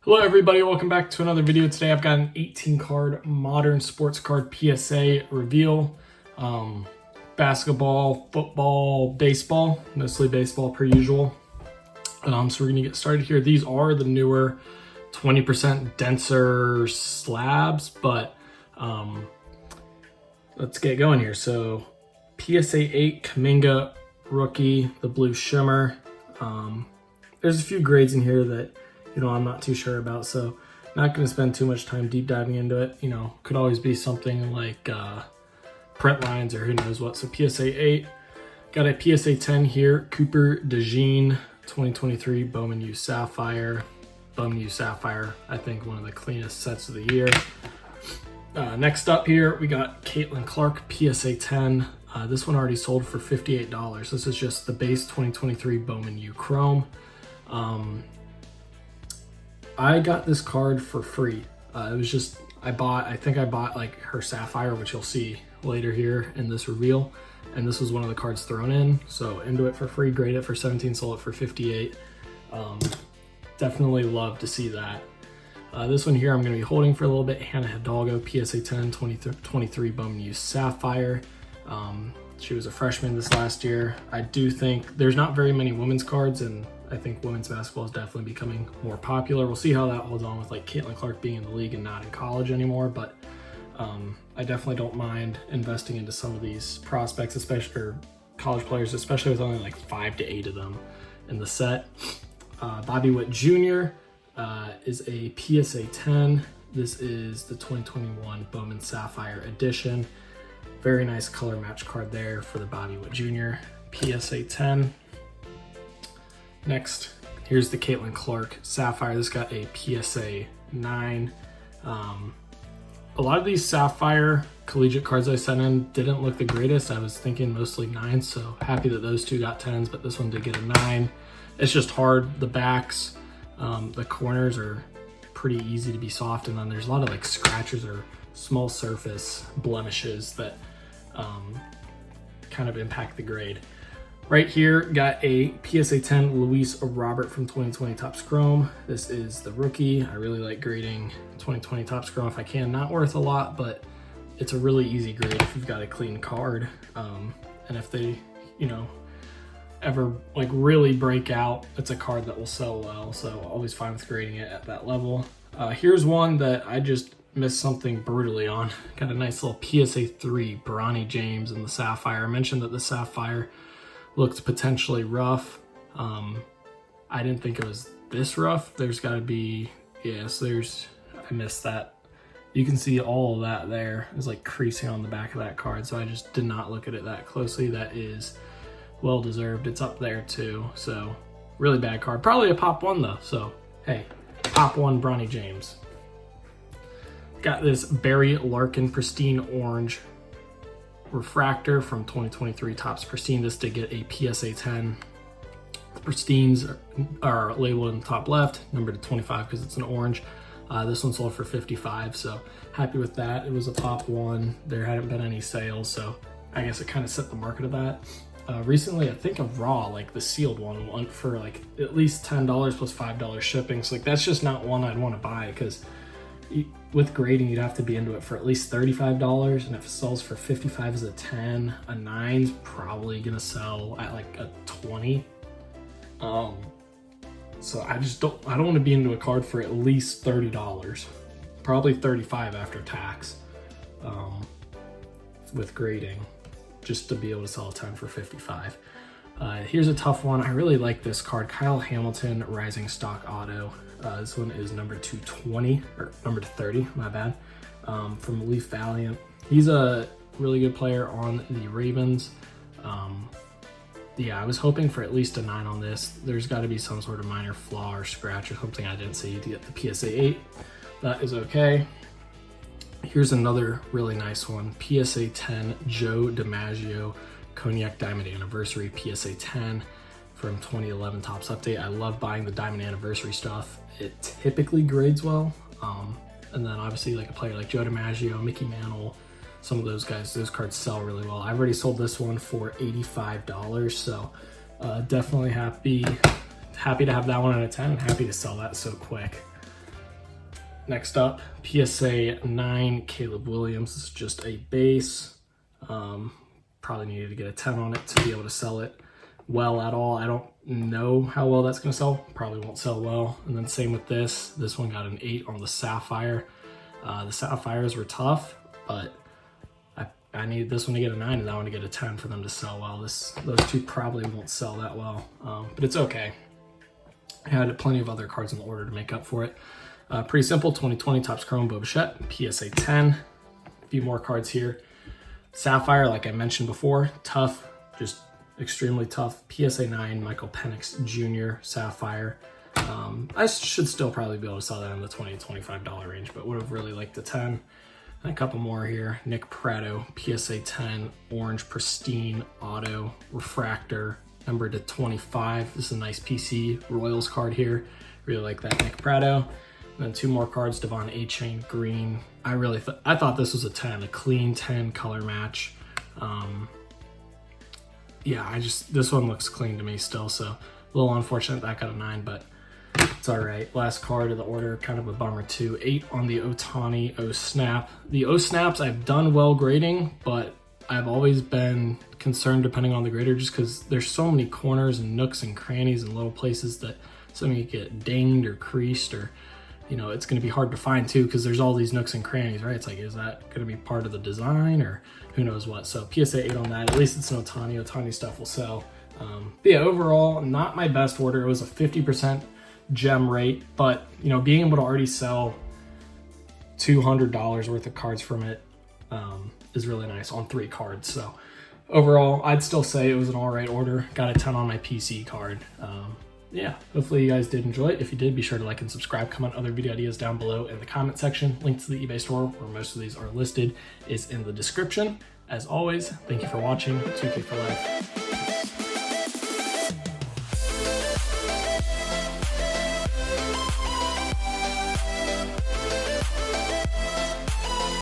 Hello everybody, welcome back to another video. Today I've got an 18 card modern sports card PSA reveal. Basketball, football, baseball, mostly baseball per usual. So we're gonna get started here. These are the newer 20% denser slabs, but let's get going here. So PSA 8 Kaminga rookie, the blue shimmer. There's a few grades in here that I'm not too sure about, so not going to spend too much time deep diving into it. Could always be something like print lines or who knows what. So PSA 8, got a PSA 10 here, Cooper DeJean 2023 Bowman U Sapphire. Bowman U Sapphire, I think one of the cleanest sets of the year. Next up here, we got Caitlyn Clark PSA 10. This one already sold for $58. This is just the base 2023 Bowman U Chrome. I got this card for free. It was just, I think I bought like her Sapphire, which you'll see later here in this reveal. And this was one of the cards thrown in. So into it for free, grade it for 17, sold it for 58. Definitely love to see that. This one here I'm gonna be holding for a little bit. Hannah Hidalgo, PSA 10, 23 Bowman U Sapphire. She was a freshman this last year. I do think there's not very many women's cards, and I think women's basketball is definitely becoming more popular. We'll see how that holds on with like Caitlyn Clark being in the league and not in college anymore, but I definitely don't mind investing into some of these prospects, especially or college players, especially with only like 5 to 8 of them in the set. Bobby Witt Jr. Is a PSA 10. This is the 2021 Bowman Sapphire edition. Very nice color match card there for the Bobby Witt Jr. PSA 10. Next, here's the Caitlyn Clark Sapphire. This got a PSA 9. A lot of these Sapphire collegiate cards I sent in didn't look the greatest. I was thinking mostly 9s, so happy that those two got 10s, but this one did get a 9. It's just hard. The backs, the corners are pretty easy to be soft, and then there's a lot of like scratches or small surface blemishes that kind of impact the grade. Right here, got a PSA 10 Luis Robert from 2020 Topps Chrome. This is the rookie. I really like grading 2020 Topps Chrome if I can. Not worth a lot, but it's a really easy grade if you've got a clean card. And if they, ever like really break out, it's a card that will sell well. So always fine with grading it at that level. Here's one that I just missed something brutally on. Got a nice little PSA 3 Bronny James in the Sapphire. I mentioned that the Sapphire looked potentially rough. I didn't think it was this rough. There's got to be, yes, I missed that. You can see all of that there is like creasing on the back of that card, so I just did not look at it that closely. That is well deserved. It's up there too, so really bad card. Probably a pop 1 though, so hey, pop 1 Bronny James. Got this Barry Larkin Pristine Orange refractor from 2023 Topps Pristine. This did get a PSA 10. The Pristines are labeled in the top left, numbered to 25 because it's an orange. This one sold for 55, so happy with that. It was a pop 1. There hadn't been any sales, so I guess it kind of set the market of that. Recently, I think of Raw, like the sealed one, went for like at least $10 plus $5 shipping. So like that's just not one I'd want to buy, because with grading, you'd have to be into it for at least $35, and if it sells for 55 as a 10, a 9's probably gonna sell at like a 20. So I don't want to be into a card for at least $30, probably 35 after tax, with grading, just to be able to sell a 10 for 55. Here's a tough one. I really like this card, Kyle Hamilton Rising Stock Auto. This one is number 220, or number 30, my bad, from Leaf Valiant. He's a really good player on the Ravens. Yeah, I was hoping for at least a 9 on this. There's got to be some sort of minor flaw or scratch or something I didn't see to get the PSA 8. That is okay. Here's another really nice one, PSA 10 Joe DiMaggio Cognac Diamond Anniversary PSA 10 from 2011 Topps Update. I love buying the Diamond Anniversary stuff. It typically grades well. And then obviously like a player like Joe DiMaggio, Mickey Mantle, some of those guys, those cards sell really well. I've already sold this one for $85, so definitely happy to have that one at a 10 and happy to sell that so quick. Next up, PSA 9 Caleb Williams. This is just a base. Probably needed to get a 10 on it to be able to sell it well at all. I don't know how well that's going to sell. Probably won't sell well. And then same with this. This one got an 8 on the Sapphire. The Sapphires were tough, but I needed this one to get a 9 and that one to get a 10 for them to sell well. Those two probably won't sell that well, but it's okay. I had plenty of other cards in the order to make up for it. Pretty simple, 2020 Topps Chrome Bo Bichette, PSA 10. A few more cards here. Sapphire, like I mentioned before, tough, just extremely tough. PSA 9 Michael Penix Jr. Sapphire. I should still probably be able to sell that in the $20 to $25 range, but would have really liked the 10. And a couple more here. Nick Prado, PSA 10 Orange Pristine Auto Refractor, numbered to 25. This is a nice PC Royals card here. Really like that Nick Prado. And then two more cards, Devon A-Chain Green. I thought this was a 10, a clean 10 color match. Yeah, this one looks clean to me still, so a little unfortunate that got a 9, but it's all right. Last card of the order, kind of a bummer too. 8 on the Ohtani O-Snap. The O-Snaps I've done well grading, but I've always been concerned depending on the grader just because there's so many corners and nooks and crannies and little places that something get dinged or creased, or it's going to be hard to find too because there's all these nooks and crannies, right? It's like, is that going to be part of the design or who knows what? So PSA 8 on that. At least it's an Ohtani. Ohtani stuff will sell. But yeah, overall, not my best order. It was a 50% gem rate, but being able to already sell $200 worth of cards from it is really nice on 3 cards. So overall, I'd still say it was an all right order. Got a 10 on my PC card. Yeah, hopefully you guys did enjoy it. If you did, be sure to like and subscribe. Comment other video ideas down below in the comment section. Link to the eBay store where most of these are listed is in the description. As always, thank you for watching. 2K for life.